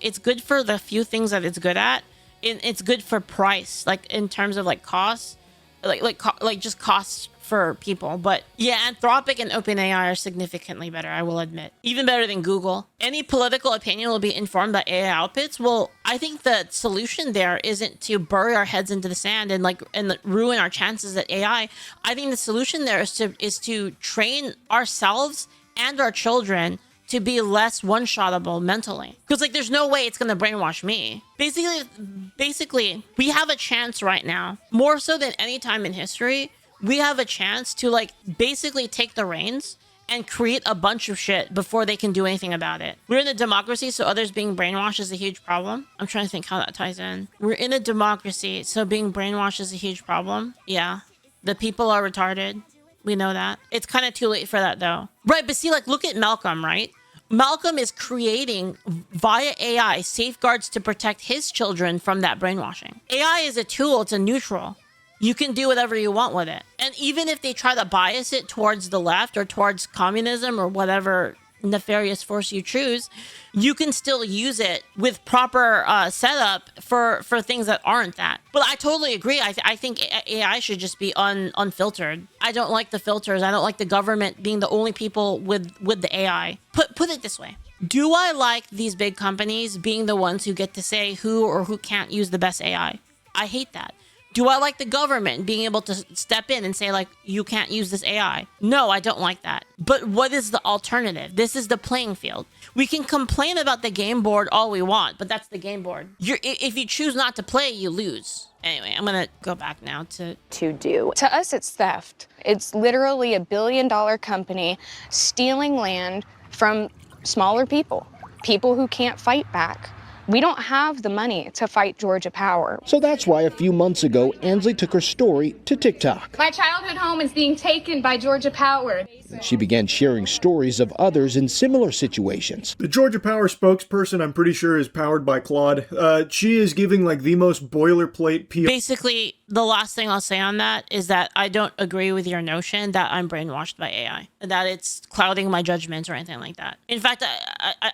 it's good for the few things that it's good at. It's good for price, like in terms of like costs, like just costs for people. But yeah, Anthropic and OpenAI are significantly better, I will admit. Even better than Google. Any political opinion will be informed by AI outputs. Well, I think the solution there isn't to bury our heads into the sand and ruin our chances at AI. I think the solution there is to train ourselves and our children to be less one-shottable mentally. Because like there's no way it's gonna brainwash me. Basically, we have a chance right now, more so than any time in history, we have a chance to like basically take the reins and create a bunch of shit before they can do anything about it. We're in a democracy, so others being brainwashed is a huge problem. I'm trying to think how that ties in. We're in a democracy, so being brainwashed is a huge problem. Yeah, the people are retarded. We know that. It's kind of too late for that though. Right, but see, like, look at Malcolm, right? Malcolm is creating via AI safeguards to protect his children from that brainwashing. AI is a tool, it's a neutral. You can do whatever you want with it. And even if they try to bias it towards the left or towards communism or whatever nefarious force you choose, you can still use it with proper setup for things that aren't that. But I totally agree. I think AI should just be unfiltered. I don't like the filters. I don't like the government being the only people with the AI. Put it this way. Do I like these big companies being the ones who get to say who or who can't use the best AI? I hate that. Do I like the government being able to step in and say, like, you can't use this AI? No, I don't like that. But what is the alternative? This is the playing field. We can complain about the game board all we want, but that's the game board. If you choose not to play, you lose. Anyway, I'm gonna go back now to do. To us, it's theft. It's literally a billion-dollar company stealing land from smaller people who can't fight back. We don't have the money to fight Georgia Power. So that's why a few months ago, Ansley took her story to TikTok. My childhood home is being taken by Georgia Power. She began sharing stories of others in similar situations. The Georgia Power spokesperson, I'm pretty sure, is powered by Claude. She is giving like the most boilerplate PR. basically the last thing I'll say on that is that I don't agree with your notion that I'm brainwashed by AI, that it's clouding my judgments or anything like that. In fact,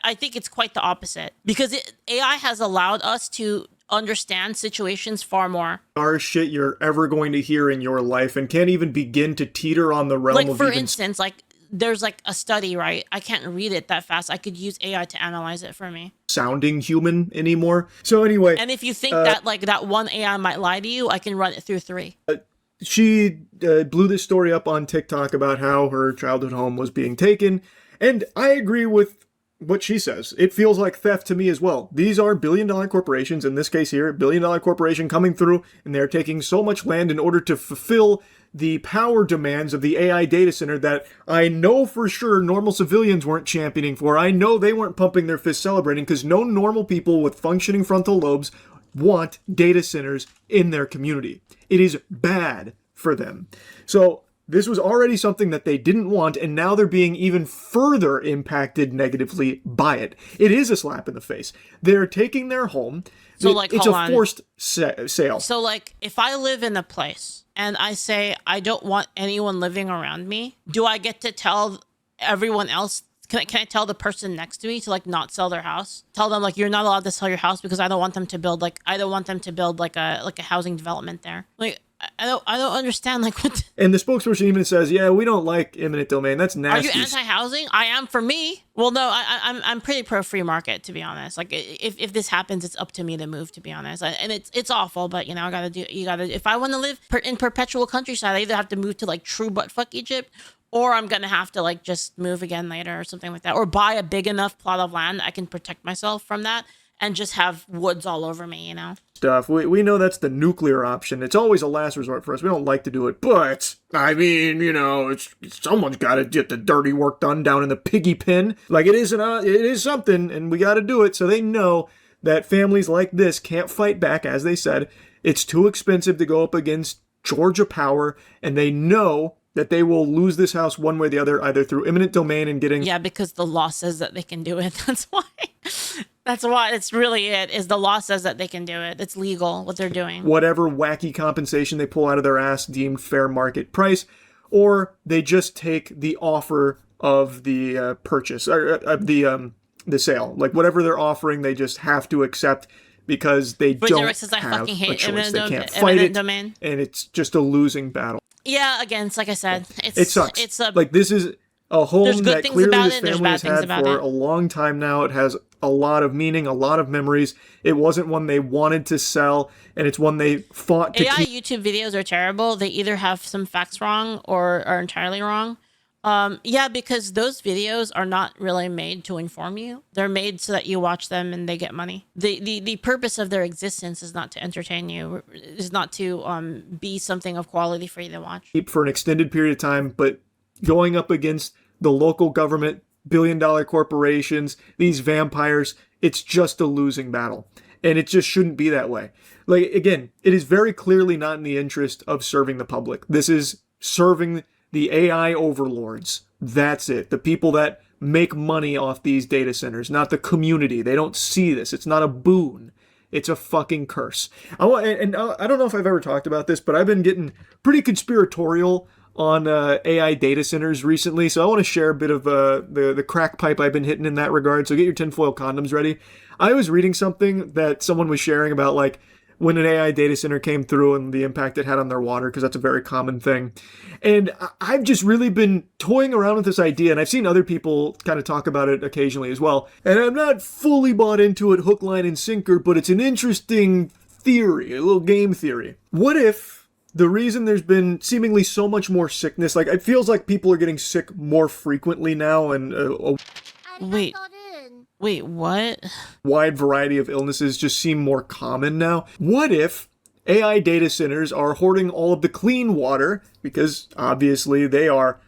I think it's quite the opposite, because AI has allowed us to understand situations far more. Our shit you're ever going to hear in your life, and can't even begin to teeter on the realm Like, of for even instance, like there's like a study, right? I can't read it that fast. I could use AI to analyze it for me. sounding human anymore. So anyway, And if you think that like that one AI might lie to you, I can run it through 3. she blew this story up on TikTok about how her childhood home was being taken, and I agree with what she says. It feels like theft to me as well. These are billion-dollar corporations, in this case here, a billion-dollar corporation coming through, and they're taking so much land in order to fulfill the power demands of the AI data center that I know for sure normal civilians weren't championing for. I know they weren't pumping their fists celebrating, because no normal people with functioning frontal lobes want data centers in their community. It is bad for them. So this was already something that they didn't want, and now they're being even further impacted negatively by it. It is a slap in the face. They're taking their home. So, like, it's hold a on. forced sale. So, like, if I live in a place and I say I don't want anyone living around me, do I get to tell everyone else? Can I tell the person next to me to like not sell their house? Tell them like you're not allowed to sell your house because I don't want them to build like a housing development there. Like I don't understand like what. And the spokesperson even says, "Yeah, we don't like eminent domain. That's Are nasty." you anti-housing? I am for me. Well, no, I'm pretty pro free market, to be honest. Like if this happens, it's up to me to move, to be honest. And it's awful, but you know if I want to live in perpetual countryside, I either have to move to like true buttfuck Egypt, or I'm gonna have to like just move again later or something like that, or buy a big enough plot of land I can protect myself from that and just have woods all over me, you know. Stuff. We know that's the nuclear option. It's always a last resort for us. We don't like to do it, but I mean, you know, someone's got to get the dirty work done down in the piggy pen. Like it is something, and we got to do it. So they know that families like this can't fight back, as they said. It's too expensive to go up against Georgia Power, and they know that they will lose this house one way or the other, either through eminent domain and getting... Yeah, because the law says that they can do it. That's why. That's why. It's really it, is the law says that they can do it. It's legal, what they're doing. Whatever wacky compensation they pull out of their ass deemed fair market price, or they just take the offer of the purchase, or of the sale. Like, whatever they're offering, they just have to accept, because they don't have says, I fucking hate a choice. eminent They can't fight it, domain. And it's just a losing battle. Yeah, again, it's like I said, It sucks. It's a like, this is a home there's good that things clearly about this it, there's family bad has things had about for it. a long time now. It has a lot of meaning, a lot of memories. It wasn't one they wanted to sell, and it's one they fought to AI keep. YouTube videos are terrible. They either have some facts wrong or are entirely wrong. Yeah, because those videos are not really made to inform you. They're made so that you watch them and they get money. The purpose of their existence is not to entertain you, is not to be something of quality for you to watch. For an extended period of time, but going up against the local government, billion-dollar corporations, these vampires, it's just a losing battle. And it just shouldn't be that way. Like, again, it is very clearly not in the interest of serving the public. This is serving the AI overlords. That's it. The people that make money off these data centers, not the community. They don't see this. It's not a boon. It's a fucking curse. I don't know if I've ever talked about this, but I've been getting pretty conspiratorial on AI data centers recently, so I want to share a bit of the crack pipe I've been hitting in that regard, so get your tinfoil condoms ready. I was reading something that someone was sharing about, like, when an AI data center came through and the impact it had on their water, because that's a very common thing. And I've just really been toying around with this idea, and I've seen other people kind of talk about it occasionally as well. And I'm not fully bought into it hook, line, and sinker, but it's an interesting theory, a little game theory. What if the reason there's been seemingly so much more sickness, like it feels like people are getting sick more frequently now, and Wait, what? wide variety of illnesses just seem more common now. What if AI data centers are hoarding all of the clean water because obviously they are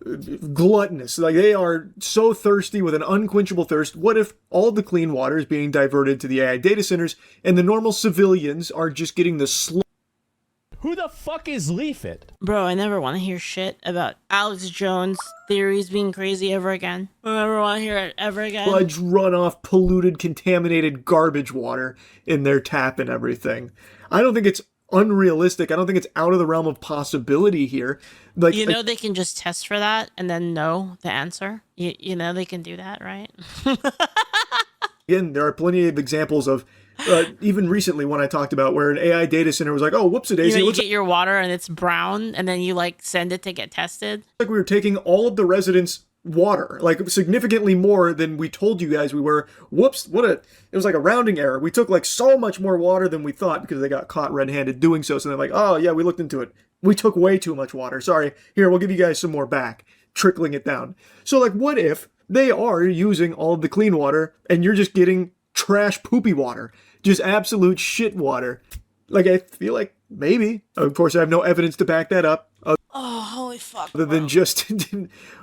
gluttonous. Like they are so thirsty with an unquenchable thirst. What if all of the clean water is being diverted to the AI data centers and the normal civilians are just getting the Who the fuck is Leaflit? Bro, I never want to hear shit about Alex Jones' theories being crazy ever again. I never want to hear it ever again. sludge runoff, polluted, contaminated garbage water in their tap and everything? I don't think it's unrealistic. I don't think it's out of the realm of possibility here. Like, you know, they can just test for that and then know the answer. You know, they can do that, right? Again, there are plenty of examples of even recently when I talked about where an AI data center was like, oh, whoopsie-daisy. You know, you get your water and it's brown and then you like send it to get tested. Like we were taking all of the residents' water, like significantly more than we told you guys we were. Whoops, it was like a rounding error. We took like so much more water than we thought because they got caught red-handed doing so. So they're like, oh yeah, we looked into it. We took way too much water. Sorry. Here, we'll give you guys some more back. Trickling it down. So like, what if they are using all of the clean water and you're just getting trash poopy water? Just absolute shit water. Like, I feel like maybe. Of course, I have no evidence to back that up. Oh, holy fuck. Other than just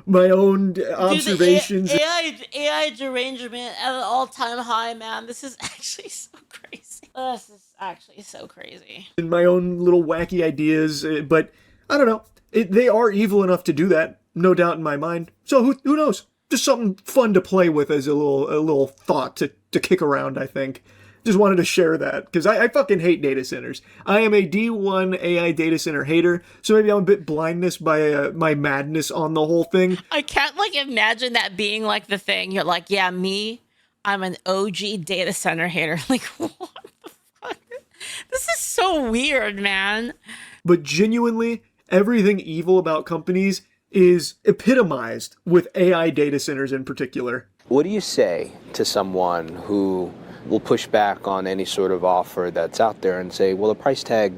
my own observations. Dude, AI derangement at an all-time high, man. This is actually so crazy. This is actually so crazy. And my own little wacky ideas. But, I don't know. They are evil enough to do that. No doubt in my mind. So, who knows? Just something fun to play with as a little thought to kick around, I think. Just wanted to share that because I fucking hate data centers. I am a D1 AI data center hater, so maybe I'm a bit blindness by my madness on the whole thing. I can't like imagine that being like the thing. You're like, yeah, I'm an OG data center hater. Like, what the fuck? This is so weird, man. But genuinely, everything evil about companies is epitomized with AI data centers in particular. What do you say to someone who will push back on any sort of offer that's out there and say, well, a price tag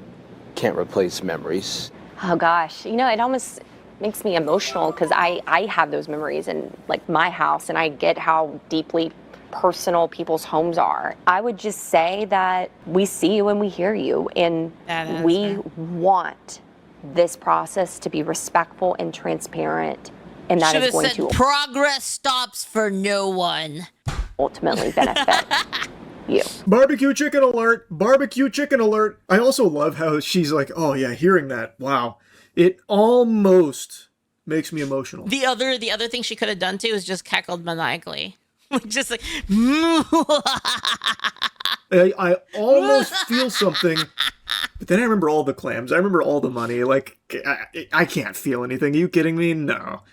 can't replace memories? Oh gosh, you know, it almost makes me emotional because I have those memories in like my house and I get how deeply personal people's homes are. I would just say that we see you and we hear you and we want this process to be respectful and transparent, and that is going to progress stops for no one. Ultimately benefit you. Barbecue chicken alert! Barbecue chicken alert! I also love how she's like, oh yeah, hearing that, wow. It almost makes me emotional. The other thing she could have done too is just cackled maniacally. Just like I almost feel something, but then I remember all the clams. I remember all the money. Like, I can't feel anything. Are you kidding me? No.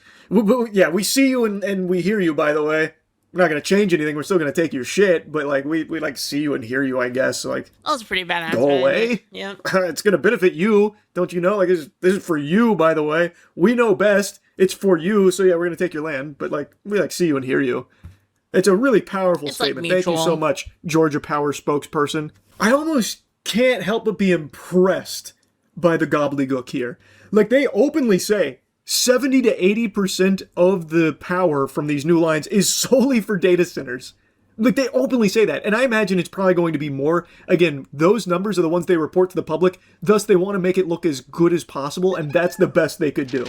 Yeah, we see you and we hear you, by the way. We're not going to change anything. We're still going to take your shit, but like we like see you and hear you, I guess. So, like, that was pretty badass. Go away. Yeah. It's going to benefit you. Don't you know? Like, this is for you, by the way. We know best. It's for you. So yeah, we're going to take your land, but like we like see you and hear you. It's a really powerful statement. Thank you so much, Georgia Power spokesperson. I almost can't help but be impressed by the gobbledygook here. Like, they openly say 70 to 80% of the power from these new lines is solely for data centers. Like, they openly say that. And I imagine it's probably going to be more. Again, those numbers are the ones they report to the public. Thus, they want to make it look as good as possible. And that's the best they could do.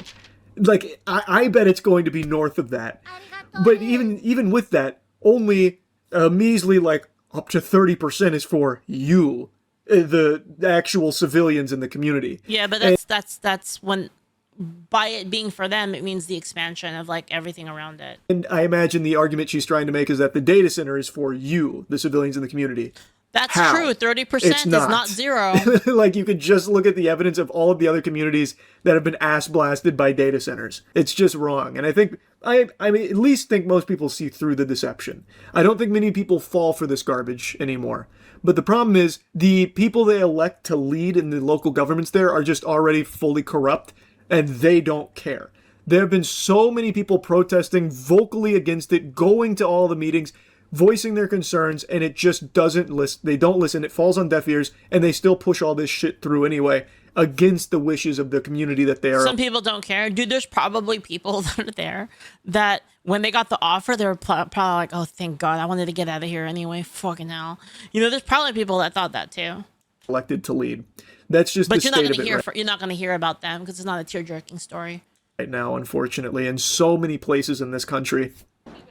Like, I bet it's going to be north of that. But even with that, only a measly, like, up to 30% is for you, the actual civilians in the community. Yeah, but that's when, by it being for them, it means the expansion of, like, everything around it. And I imagine the argument she's trying to make is that the data center is for you, the civilians in the community. That's true. 30% is not zero. Like, you could just look at the evidence of all of the other communities that have been ass blasted by data centers. It's just wrong. And I think, I mean, at least think most people see through the deception. I don't think many people fall for this garbage anymore. But the problem is, the people they elect to lead in the local governments there are just already fully corrupt, and they don't care. There have been so many people protesting vocally against it, going to all the meetings, voicing their concerns, and it just doesn't listen. They don't listen. It falls on deaf ears, and they still push all this shit through anyway, against the wishes of the community that they are. Some people don't care. Dude, there's probably people that are there that when they got the offer, they were probably like, oh, thank God, I wanted to get out of here anyway. Fucking hell. You know, there's probably people that thought that too. elected to lead. That's just But the state of it you're not gonna hear about them because it's not a tear-jerking story right now, unfortunately, in so many places in this country.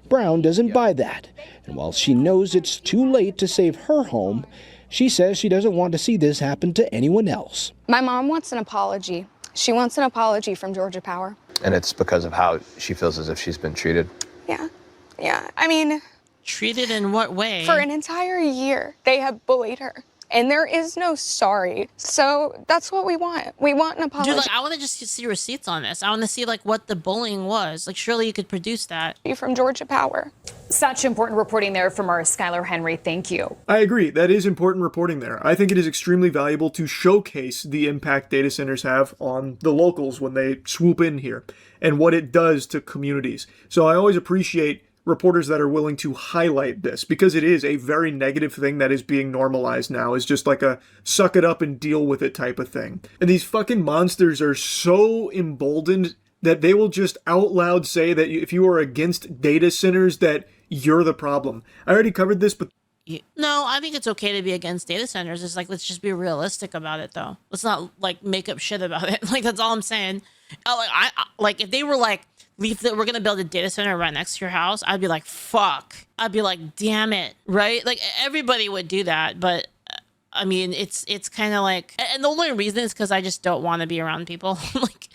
Brown doesn't buy that, and while she knows it's too late to save her home, she says she doesn't want to see this happen to anyone else. My mom wants an apology. She wants an apology from Georgia Power. And it's because of how she feels as if she's been treated. Yeah. I mean, treated in what way? for an entire year, they have bullied her. And there is no sorry. So that's what we want. We want an apology. Dude, like, I want to just see receipts on this. I want to see like what the bullying was. Like, surely you could produce that. From Georgia Power. Such important reporting there from our Skylar Henry. Thank you. I agree. That is important reporting there. I think it is extremely valuable to showcase the impact data centers have on the locals when they swoop in here and what it does to communities. So I always appreciate reporters that are willing to highlight this, because it is a very negative thing that is being normalized now. Is just like a suck it up and deal with it type of thing. And these fucking monsters are so emboldened that they will just out loud say that if you are against data centers, that you're the problem. I already covered this, but No, I think it's okay to be against data centers. It's like, let's just be realistic about it, though. Let's not like make up shit about it. Like, that's all I'm saying. Like if they were like, Leaflit, we're gonna build a data center right next to your house, I'd be like, fuck. I'd be like, damn it, right? Like everybody would do that, but I mean, it's kind of like, and the only reason is because I just don't want to be around people. Like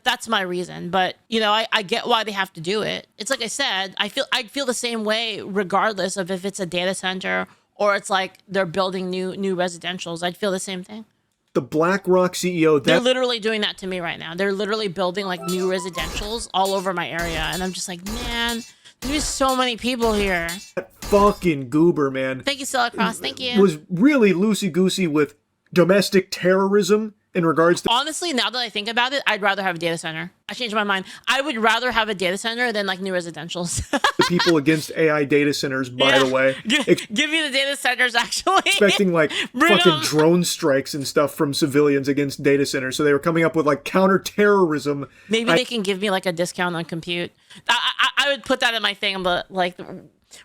that's my reason. But you know, I get why they have to do it. It's like I said, I'd feel the same way regardless of if it's a data center or it's like they're building new residentials. I'd feel the same thing. the BlackRock CEO, they're literally doing that to me right now. They're literally building like new residentials all over my area, and I'm just like, man, there's so many people here. That fucking goober, man. Thank you, Silacross. Thank you. Was really loosey-goosey with domestic terrorism in regards to... Honestly, now that I think about it, I'd rather have a data center. I changed my mind. I would rather have a data center than like new residentials. the people against AI data centers, by the way. Give me the data centers, actually. Expecting like fucking drone strikes and stuff from civilians against data centers. So they were coming up with like counter-terrorism. Maybe they can give me like a discount on compute. I would put that in my thing, but like...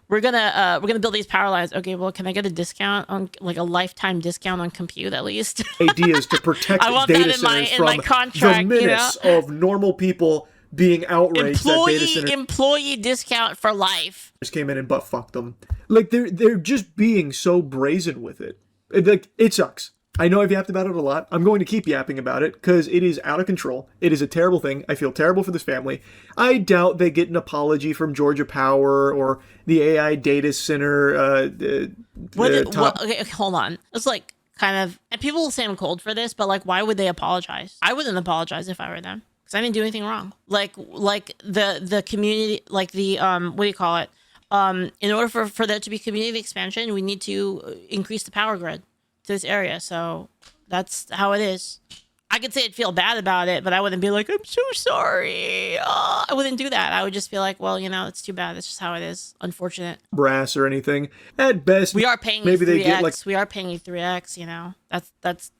We're gonna build these power lines. Okay, well, can I get a discount on like a lifetime discount on compute at least? Ideas to protect data centers from the menace of normal people being outraged that data centers. Employee discount for life. Just came in and butt fucked them. Like they're just being so brazen with it. It sucks. I know I've yapped about it a lot. I'm going to keep yapping about it because it is out of control. It is a terrible thing. I feel terrible for this family. I doubt they get an apology from Georgia Power or the AI data center. Okay, hold on. It's like kind of, and people will say I'm cold for this, but like, why would they apologize? I wouldn't apologize if I were them because I didn't do anything wrong. Like the community, like the what do you call it? In order for there to be community expansion, we need to increase the power grid to this area, so that's how it is. I could say I'd feel bad about it, but I wouldn't be like, I'm so sorry. I wouldn't do that. I would just be like, well, you know, it's too bad. It's just how it is. Unfortunate. Brass or anything. At best, we are paying maybe you 3x. They get like we are paying you 3x. You know, that's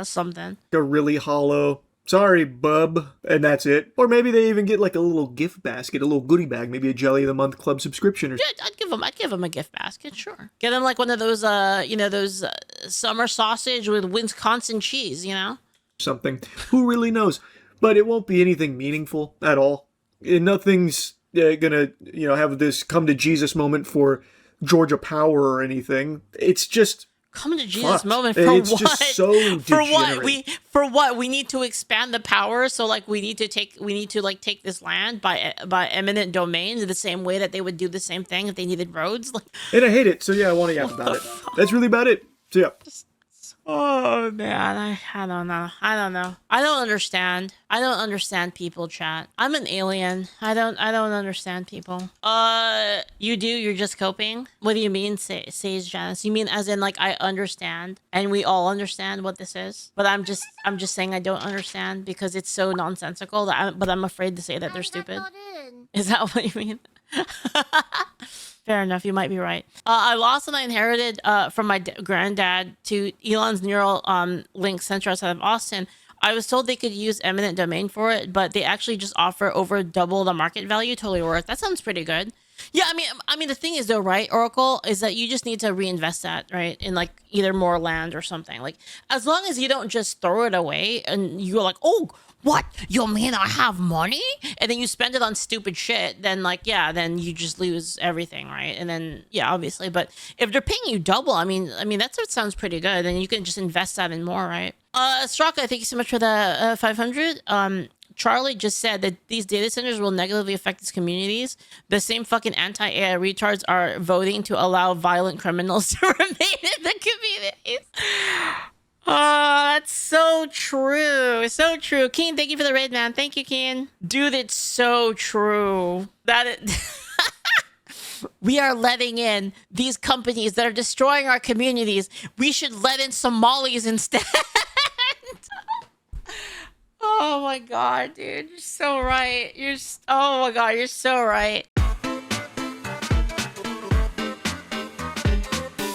something. A really hollow. Sorry, bub, and that's it. Or maybe they even get like a little gift basket, a little goodie bag, maybe a Jelly of the Month Club subscription. Or yeah, I'd give them a gift basket, sure. Get them like one of those, those summer sausage with Wisconsin cheese, you know? Something. Who really knows? But it won't be anything meaningful at all. Nothing's gonna, have this come to Jesus moment for Georgia Power or anything. It's just... Come to Jesus moment for it's what? Just so degenerate. For what? We need to expand the power, so like we need to take this land by eminent domain the same way that they would do the same thing if they needed roads. Like, and I hate it, so yeah, I want to yap about it. That's really about it. So yeah. Oh man, I don't know. I don't understand people, chat. I'm an alien. I don't understand people. You do? You're just coping? What do you mean, says Janice? You mean as in like I understand and we all understand what this is? But I'm just saying I don't understand because it's so nonsensical but I'm afraid to say that they're stupid. Is that what you mean? Fair enough, you might be right. I lost and I inherited from my granddad to Elon's neural link center outside of Austin. I was told they could use eminent domain for it, but they actually just offer over double the market value. Totally worth. That sounds pretty good. Yeah, I mean, the thing is though, right, Oracle, is that you just need to reinvest that, right, in like either more land or something. Like, as long as you don't just throw it away and you're like, oh, what? You mean I have money? And then you spend it on stupid shit, then like, yeah, then you just lose everything, right? And then, yeah, obviously. But if they're paying you double, I mean, that's what sounds pretty good. Then you can just invest that in more, right? Straka, thank you so much for the 500. Charlie just said that these data centers will negatively affect its communities. The same fucking anti-AI retards are voting to allow violent criminals to remain in the communities. Oh, that's so true. So true. Keen, thank you for the raid, man. Thank you, Keen. Dude, it's so true. We are letting in these companies that are destroying our communities. We should let in Somalis instead. Oh my god, dude. You're so right. Oh my god, you're so right.